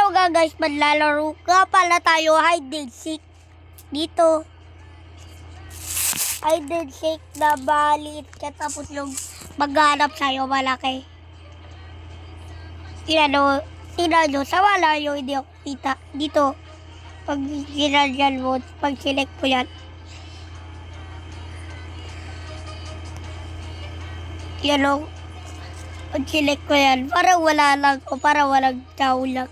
Hello guys, maglalaro nga pala tayo hide and seek dito. Hide and seek na balit tapos yung maghanap sa'yo malaki. Tingnan nyo, sa malayo hindi ako kita. Dito, pag ginanyan mo, pag select mo yan. Yan o, pag select ko yan, parang wala lang o parang walang tao lang.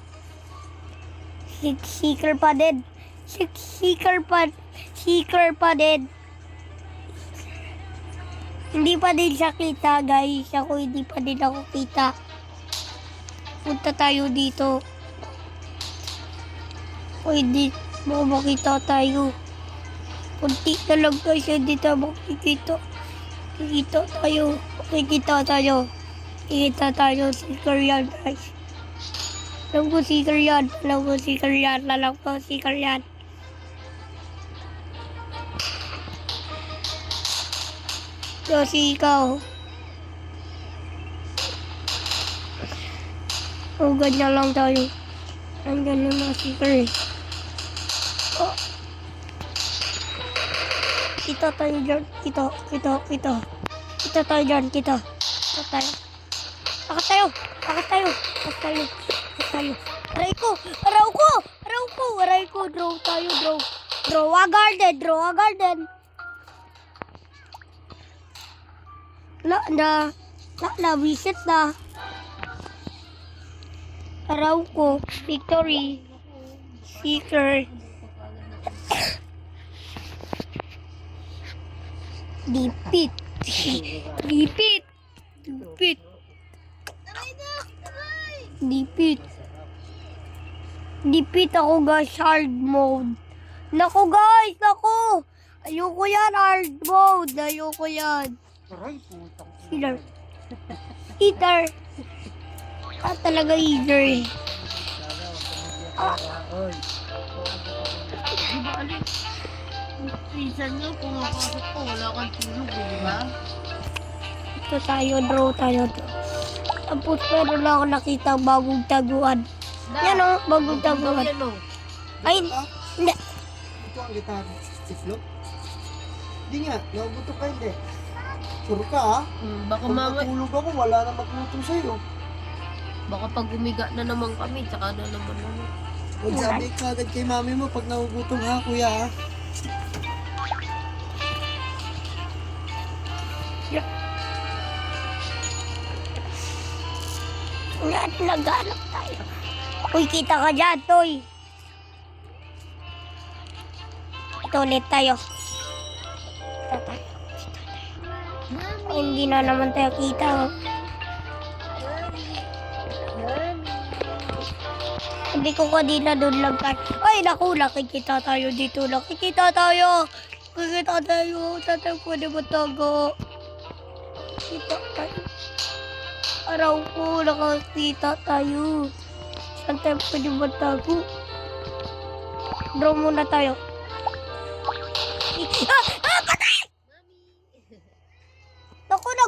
Seeker pa din. Seeker pa din. Hindi pa din siya kita, guys. Ako hindi pa din ako kita. Punta tayo dito. O hindi makikita tayo. Kunti na lang guys, hindi tayo makikita. Kikita tayo. Seeker yan, guys. Alam ko seeker yan. Kasi ikaw. O, ganyan lang tayo. Ang ganyan na seeker eh. Oh. Kita tayo dyan. Kita tayo dyan. Bakit tayo. Aray ko. Draw tayo. Draw a garden. Visit na. Araw ko, victory, seeker, dipit. Dipit ako guys, hard mode. Naku guys. Ayoko yan, hard mode. Heater. Talaga heater eh. Minsan nga, pumapasok ko, wala kang tulog, di ba? Ito tayo, draw tayo. Tapos meron lang ako nakita bagong taguan. Yan o, bagong taguan. Ay, hindi. Ito ang gitara. Itlog? Hindi nga, naguguto ka hindi. Sure ka ha? Baka Pag mamay, matulog ako, wala na magluto sa'yo. baka pag umiga na naman kami, tsaka na naman Huwag sabi ka agad kay mami mo pag nagugutom ha, kuya ha. Naghanap tayo. Uy, kita ka dyan, Toy. Ito ulit tayo. Ay, hindi na naman tayo kita. Sabi ko kanina doon lang tayo. Ay, naku, nakikita tayo dito. Tatay ko na matago. Kita tayo. Araw ko, nakakita tayo. Saan tayo pwede matago? Draw muna tayo.